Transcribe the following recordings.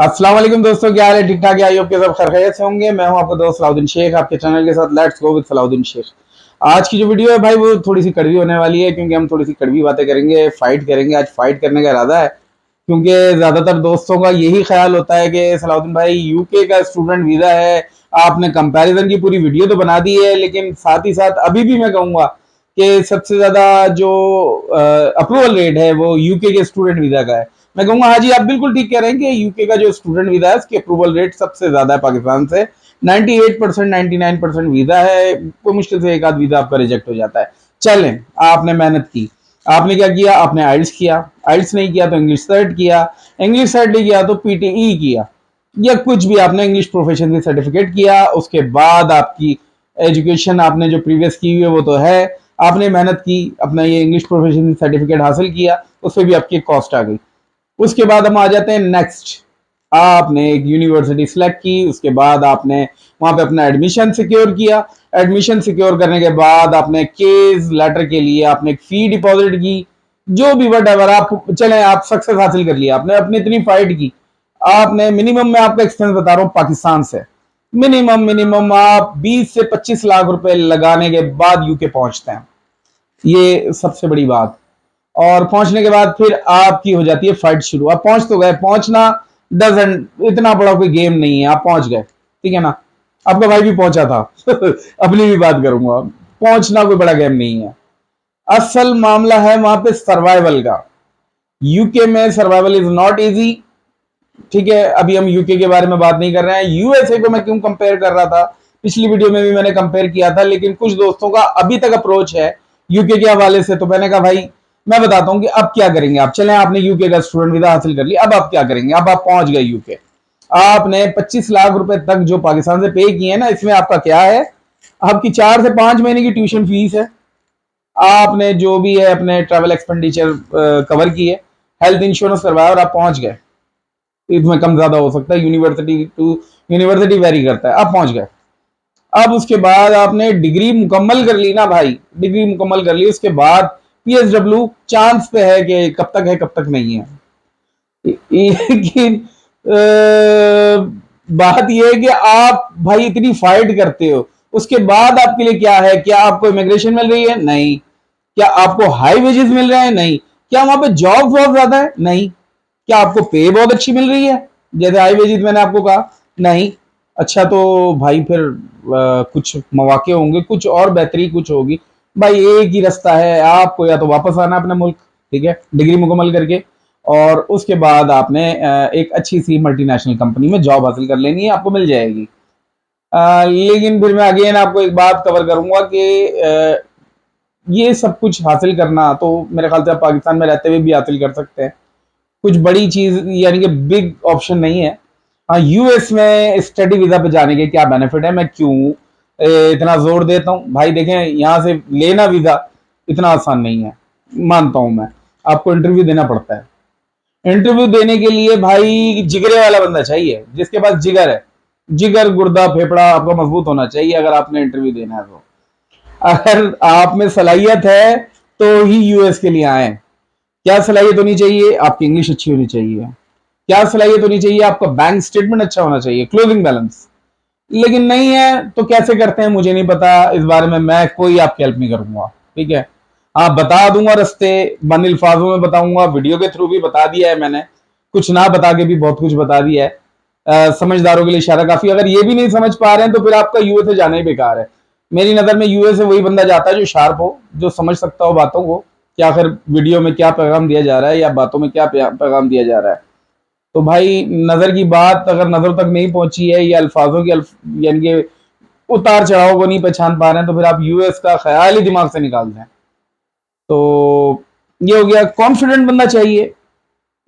अस्सलाम वालेकुम दोस्तों, क्या हाल है? ठीक ठाक है। आइए सब खैरियत से होंगे। मैं हूं आपका दोस्त सलाउद्दीन शेख, आपके चैनल के साथ let's go with Salauddin Shaikh. आज की जो वीडियो है भाई वो थोड़ी सी कड़वी होने वाली है, क्योंकि हम थोड़ी सी कड़वी बातें करेंगे, फाइट करेंगे। आज फाइट करने का इरादा है, क्योंकि ज्यादातर दोस्तों का यही ख्याल होता है कि सलाउद्दीन भाई यूके का स्टूडेंट वीजा है। आपने कंपैरिजन की पूरी वीडियो तो बना दी है, लेकिन साथ ही साथ अभी भी मैं कहूंगा कि सबसे ज्यादा जो अप्रूवल रेट है वो यूके के स्टूडेंट वीजा का है। मैं कहूंगा हाँ जी, आप बिल्कुल ठीक कह रहे हैं कि यूके का जो स्टूडेंट वीजा है उसकी अप्रूवल रेट सबसे ज्यादा है पाकिस्तान से। 98% 99% वीजा है, कोई मुश्किल से एक आध वीजा आपका रिजेक्ट हो जाता है। चलें, आपने मेहनत की, आपने क्या किया? आपने आइल्स किया, आइल्स नहीं किया तो इंग्लिश सर्ट किया, इंग्लिश सर्ट नहीं किया तो पीटीई किया, या कुछ भी आपने इंग्लिश प्रोफेशन की सर्टिफिकेट किया। उसके बाद आपकी एजुकेशन आपने जो प्रीवियस की हुई है वो तो है, आपने मेहनत की, अपना ये इंग्लिश प्रोफेशन की सर्टिफिकेट हासिल किया, उससे भी आपकी कॉस्ट आ गई। उसके बाद हम आ जाते हैं नेक्स्ट। आपने एक यूनिवर्सिटी सिलेक्ट की, उसके बाद आपने वहां पे अपना एडमिशन सिक्योर किया। एडमिशन सिक्योर करने के बाद आपने केस लेटर के लिए आपने एक फी डिपॉजिट की, जो भी वट एवर आप चले, आप सक्सेस हासिल कर लिया, आपने अपनी इतनी फाइट की। आपने मिनिमम, मैं आपका एक्सपेंस बता रहा हूं पाकिस्तान से, मिनिमम मिनिमम आप 20 से 25 लाख रुपए लगाने के बाद यूके पहुंचते हैं। ये सबसे बड़ी बात। और पहुंचने के बाद फिर आपकी हो जाती है फाइट शुरू। आप पहुंच तो गए, पहुंचना डजंट इतना बड़ा कोई गेम नहीं है, आप पहुंच गए, ठीक है ना। आपका भाई भी पहुंचा था अपनी भी बात करूंगा, पहुंचना कोई बड़ा गेम नहीं है। असल मामला है वहां पे सर्वाइवल का। यूके में सर्वाइवल इज नॉट इजी, ठीक है। अभी हम यूके के बारे में बात नहीं कर रहे हैं। यूएसए को मैं क्यों कंपेयर कर रहा था, पिछली वीडियो में भी मैंने कंपेयर किया था, लेकिन कुछ दोस्तों का अभी तक अप्रोच है यूके के हवाले से, तो मैंने कहा भाई मैं बताता हूं कि अब क्या करेंगे आप। चलें, आपने यूके का स्टूडेंट वीजा हासिल कर लिया, अब आप क्या करेंगे? अब आप पहुंच गए यूके, आपने 25 लाख रुपए तक जो पाकिस्तान से पे किए ना, इसमें आपका क्या है? आपकी 4 से 5 महीने की ट्यूशन फीस है, आपने जो भी है अपने ट्रैवल एक्सपेंडिचर कवर की है, हेल्थ इंश्योरेंस करवाया और आप पहुंच गए। इसमें कम ज्यादा हो सकता है, यूनिवर्सिटी टू यूनिवर्सिटी वेरी करता है। आप पहुंच गए। अब उसके बाद आपने डिग्री मुकम्मल कर ली ना भाई, डिग्री मुकम्मल कर ली, उसके बाद पीएसडब्ल्यू चांस पे है कि कब तक है कब तक नहीं है। लेकिन बात यह है कि आप भाई इतनी फाइट करते हो, उसके बाद आपके लिए क्या है? क्या आपको इमिग्रेशन मिल रही है? नहीं। क्या आपको हाई वेजेस मिल रहे हैं? नहीं। क्या वहां पे जॉब बहुत ज्यादा है? नहीं। क्या आपको पे बहुत अच्छी मिल रही है जैसे हाई वेजेस मैंने आपको कहा? नहीं। अच्छा, तो भाई फिर कुछ मौके होंगे, कुछ और बेहतरी कुछ होगी। भाई एक ही रास्ता है, आपको या तो वापस आना अपने मुल्क, ठीक है, डिग्री मुकम्मल करके, और उसके बाद आपने एक अच्छी सी मल्टीनेशनल कंपनी में जॉब हासिल कर लेनी है, आपको मिल जाएगी। लेकिन फिर मैं अगेन आपको एक बात कवर करूंगा कि ये सब कुछ हासिल करना तो मेरे ख्याल से आप पाकिस्तान में रहते हुए भी हासिल कर सकते हैं। कुछ बड़ी चीज यानी कि बिग ऑप्शन नहीं है। हाँ, यूएस में स्टडी वीजा पे जाने के क्या बेनिफिट है, मैं क्यों इतना जोर देता हूँ भाई? देखें, यहाँ से लेना वीजा इतना आसान नहीं है, मानता हूं मैं। आपको इंटरव्यू देना पड़ता है। इंटरव्यू देने के लिए भाई जिगरे वाला बंदा चाहिए, जिसके पास जिगर है। जिगर, गुर्दा, फेफड़ा आपका मजबूत होना चाहिए अगर आपने इंटरव्यू देना है तो। अगर आप में सलाहियत है तो ही यूएस के लिए आए। क्या सलाहियत होनी चाहिए? आपकी इंग्लिश अच्छी होनी चाहिए। क्या सलाहियत होनी चाहिए? आपका बैंक स्टेटमेंट अच्छा होना चाहिए, क्लोजिंग बैलेंस। लेकिन नहीं है तो कैसे करते हैं मुझे नहीं पता, इस बारे में मैं कोई आपकी हेल्प नहीं करूंगा, ठीक है। हाँ, बता दूंगा रास्ते, बंद अल्फाजों में बताऊंगा, वीडियो के थ्रू भी बता दिया है मैंने, कुछ ना बता के भी बहुत कुछ बता दिया है। समझदारों के लिए इशारा काफी। अगर ये भी नहीं समझ पा रहे हैं तो फिर आपका यूएसए जाना ही बेकार है। मेरी नजर में यूएसए वही बंदा जाता है जो शार्प हो, जो समझ सकता हो बातों को, कि आखिर वीडियो में क्या पैगाम दिया जा रहा है या बातों में क्या पैगाम दिया जा रहा है। तो भाई नजर की बात अगर नजर तक नहीं पहुंची है या अल्फाजों की यानी कि उतार चढ़ाव को नहीं पहचान पा रहे हैं, तो फिर आप यूएस का ख्याल ही दिमाग से निकाल दें। तो ये हो गया। कॉन्फिडेंट बंदा चाहिए,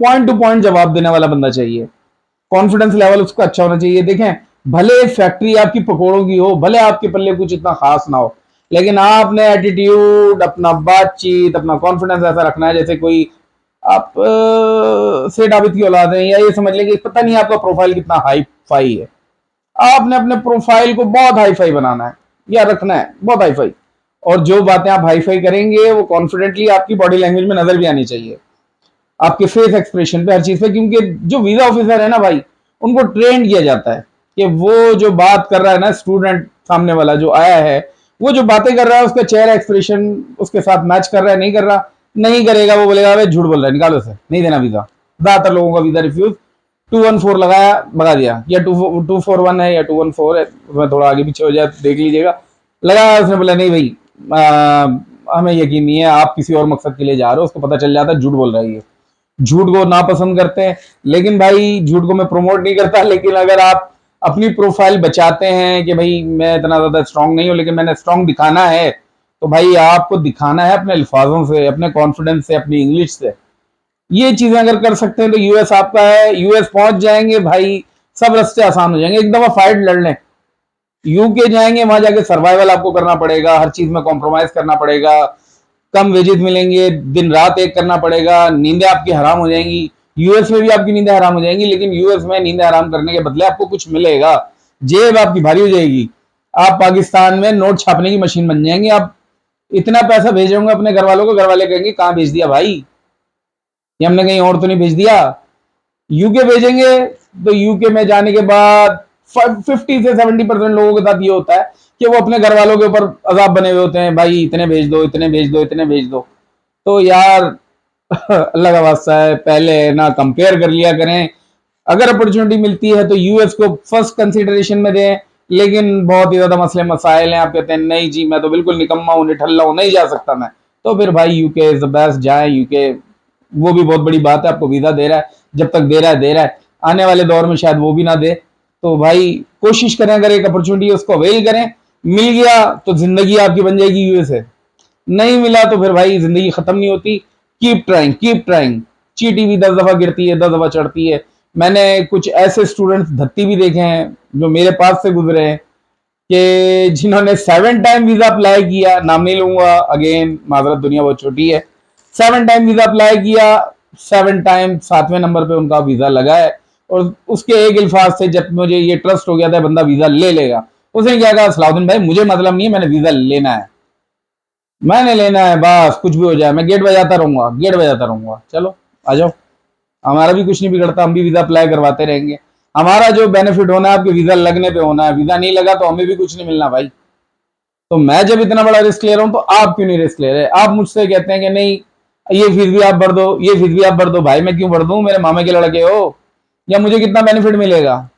पॉइंट टू पॉइंट जवाब देने वाला बंदा चाहिए, कॉन्फिडेंस लेवल उसका अच्छा होना चाहिए। देखें, भले फैक्ट्री आपकी पकौड़ों की हो, भले आपके पल्ले कुछ इतना खास ना हो, लेकिन आपने एटीट्यूड, अपना बातचीत, अपना कॉन्फिडेंस ऐसा रखना है जैसे कोई आप सेठ आबिद की औलाद है, या ये समझ लेंगे पता नहीं आपका प्रोफाइल कितना हाई फाई है। आपने अपने प्रोफाइल को बहुत हाई फाई बनाना है या रखना है, बहुत हाई फाई। और जो बातें आप हाई फाई करेंगे वो कॉन्फिडेंटली आपकी बॉडी लैंग्वेज में नजर भी आनी चाहिए, आपके फेस एक्सप्रेशन पे, हर चीज पे। क्योंकि जो वीजा ऑफिसर है ना भाई, उनको ट्रेन किया जाता है कि वो जो बात कर रहा है ना, स्टूडेंट सामने वाला जो आया है, वो जो बातें कर रहा है उसका चेहरा एक्सप्रेशन उसके साथ मैच कर रहा है, नहीं कर रहा, नहीं करेगा, वो बोलेगा अरे झूठ बोल रहा है, निकालो से, नहीं देना वीजा। ज्यादातर लोगों का वीजा रिफ्यूज। 214 लगाया, भगा दिया, या 241 है या 214 है, उसमें थोड़ा आगे पीछे हो जाए तो देख लीजिएगा। लगाया, उसने बोला नहीं भाई, हमें यकीन नहीं है, आप किसी और मकसद के लिए जा रहे हो। उसको पता चल जाता है झूठ बोल रहा है ये, झूठ को नापसंद करते हैं। लेकिन भाई झूठ को मैं प्रमोट नहीं करता, लेकिन अगर आप अपनी प्रोफाइल बचाते हैं कि भाई मैं इतना ज्यादा स्ट्रांग नहीं हूं लेकिन मैंने स्ट्रांग दिखाना है, तो भाई आपको दिखाना है अपने अल्फाजों से, अपने कॉन्फिडेंस से, अपनी इंग्लिश से। ये चीजें अगर कर सकते हैं तो यूएस आपका है। यूएस पहुंच जाएंगे भाई, सब रास्ते आसान हो जाएंगे। एक दफा फाइट लड़ लें, यूके जाएंगे, वहां जाके सर्वाइवल आपको करना पड़ेगा, हर चीज में कॉम्प्रोमाइज करना पड़ेगा, कम वेजेस मिलेंगे, दिन रात एक करना पड़ेगा, नींदें आपकी हराम हो जाएंगी। यूएस में भी आपकी नींदें हराम हो जाएंगी, लेकिन यूएस में नींदें हराम करने के बदले आपको कुछ मिलेगा, जेब आपकी भारी हो जाएगी। आप पाकिस्तान में नोट छापने की मशीन बन जाएंगे। आप इतना पैसा भेजोगे अपने घर वालों को, घर वाले कहेंगे कहाँ भेज दिया भाई, ये हमने कहीं और तो नहीं भेज दिया। यूके भेजेंगे तो यूके में जाने के बाद 50 से 70% लोगों के साथ ये होता है कि वो अपने घर वालों के ऊपर अजाब बने हुए होते हैं, भाई इतने भेज दो, इतने भेज दो, इतने भेज दो। तो यार अल्लाह का वास्ता है, पहले ना कंपेयर कर लिया करें। अगर अपॉर्चुनिटी मिलती है तो यूएस को फर्स्ट कंसिडरेशन में दें, लेकिन बहुत ही ज्यादा मसले मसाइल हैं, आप कहते हैं नहीं जी मैं तो बिल्कुल निकम्मा हूं, निठल्ला हूं, नहीं जा सकता मैं, तो फिर भाई यूके इज द बेस्ट, जाए यूके। वो भी बहुत बड़ी बात है, आपको वीजा दे रहा है, जब तक दे रहा है दे रहा है, आने वाले दौर में शायद वो भी ना दे। तो भाई कोशिश करें, अगर एक अपॉर्चुनिटी है उसको अवेल करें। मिल गया तो जिंदगी आपकी बन जाएगी यूएस से, नहीं मिला तो फिर भाई जिंदगी खत्म नहीं होती। Keep trying, keep trying. चीटी भी 10 दफा गिरती है, 10 दफा चढ़ती है। मैंने कुछ ऐसे स्टूडेंट्स धत्ती भी देखे हैं जो मेरे पास से गुजरे हैं कि जिन्होंने 7 टाइम वीजा अप्लाई किया, नाम नहीं लूंगा, अगेन माजरत, दुनिया बहुत छोटी है। 7 टाइम वीजा अप्लाई किया, 7 टाइम 7वें नंबर पे उनका वीजा लगा है। और उसके एक अल्फाज से जब मुझे ये ट्रस्ट हो गया था बंदा वीजा ले लेगा, उसने क्या कहा, सलाउद्दीन भाई मुझे मतलब नहीं है, मैंने वीजा लेना है, मैंने लेना है, बस कुछ भी हो जाए मैं गेट बजाता रहूंगा, गेट बजाता रहूंगा। चलो आ जाओ, हमारा भी कुछ नहीं बिगड़ता, हम भी वीजा अप्लाई करवाते रहेंगे। हमारा जो बेनिफिट होना है आपके वीजा लगने पे होना है, वीजा नहीं लगा तो हमें भी कुछ नहीं मिलना भाई। तो मैं जब इतना बड़ा रिस्क ले रहा हूं तो आप क्यों नहीं रिस्क ले रहे? आप मुझसे कहते हैं कि नहीं ये फीस भी आप भर दो, ये फीस भी आप भर दो। भाई मैं क्यों भर दूं, मेरे मामे के लड़के हो, या मुझे कितना बेनिफिट मिलेगा?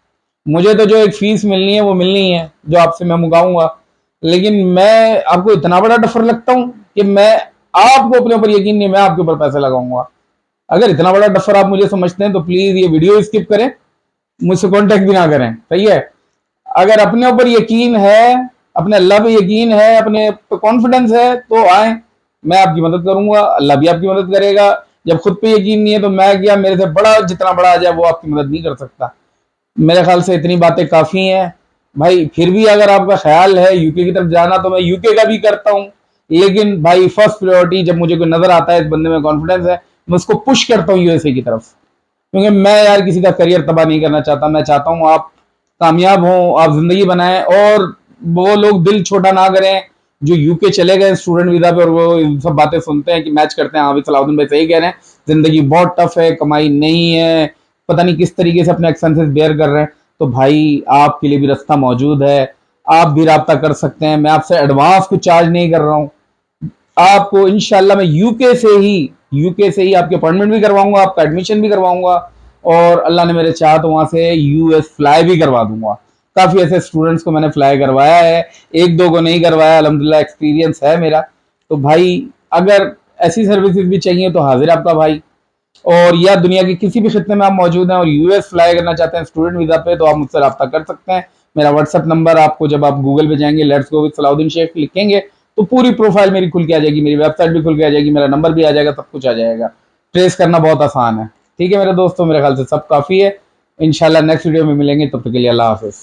मुझे तो जो एक फीस मिलनी है वो मिलनी है, जो आपसे मैं मुकाऊंगा। लेकिन मैं आपको इतना बड़ा डफर लगता हूं कि मैं, आपको अपने ऊपर यकीन नहीं, मैं आपके ऊपर पैसे लगाऊंगा। अगर इतना बड़ा डफर आप मुझे समझते हैं तो प्लीज ये वीडियो स्किप करें, मुझसे कांटेक्ट भी ना करें, सही है? अगर अपने ऊपर यकीन है, अपने अल्लाह पे यकीन है, अपने कॉन्फिडेंस है, तो आए, मैं आपकी मदद करूंगा, अल्लाह भी आपकी मदद करेगा। जब खुद पे यकीन नहीं है तो मैं क्या, मेरे से बड़ा जितना बड़ा आ जाए वो आपकी मदद नहीं कर सकता। मेरे ख्याल से इतनी बातें काफी हैं भाई। फिर भी अगर आपका ख्याल है यूके की तरफ जाना तो मैं यूके का भी करता हूँ, लेकिन भाई फर्स्ट प्रायोरिटी जब मुझे कोई नजर आता है इस बंदे में कॉन्फिडेंस है, मैं उसको पुश करता हूँ यूएसए की तरफ। क्योंकि मैं यार किसी का करियर तबाह नहीं करना चाहता, मैं चाहता हूँ आप कामयाब हों, आप जिंदगी बनाएं, और वो लोग दिल छोटा ना करें जो यूके चले गए स्टूडेंट वीजा पे और वो इन सब बातें सुनते हैं कि मैच करते हैं, हाँ भाई सलाउद्दीन भाई सही कह रहे हैं, जिंदगी बहुत टफ है, कमाई नहीं है, पता नहीं किस तरीके से अपने एक्सपेंसेस बेयर कर रहे हैं। तो भाई आपके लिए भी रास्ता मौजूद है, आप भी राब्ता कर सकते हैं। मैं आपसे एडवांस कुछ चार्ज नहीं कर रहा हूँ, आपको इंशाल्लाह मैं यूके से ही आपके अपॉइंटमेंट भी करवाऊंगा, आपका एडमिशन भी करवाऊंगा, और अल्लाह ने मेरे चाह तो वहां से यूएस फ्लाई भी करवा दूंगा। काफी ऐसे स्टूडेंट्स को मैंने फ्लाई करवाया है, एक दो को नहीं करवाया, अल्हम्दुलिल्लाह एक्सपीरियंस है मेरा। तो भाई अगर ऐसी सर्विसेज भी चाहिए तो हाजिर आपका भाई। और या दुनिया के किसी भी खित्ते में आप मौजूद हैं और यूएस फ्लाई करना चाहते हैं स्टूडेंट वीजा पे, तो आप मुझसे रब्ता कर सकते हैं। मेरा व्हाट्सएप नंबर आपको, जब आप गूगल पे जाएंगे let's go with Salauddin Shaikh लिखेंगे तो पूरी प्रोफाइल मेरी खुल के आ जाएगी, मेरी वेबसाइट भी खुल के आ जाएगी, मेरा नंबर भी आ जाएगा, सब कुछ आ जाएगा। ट्रेस करना बहुत आसान है। ठीक है मेरे दोस्तों, मेरे ख्याल से सब काफी है। इंशाल्लाह नेक्स्ट वीडियो में मिलेंगे, तब तक के लिए अल्लाह हाफिज।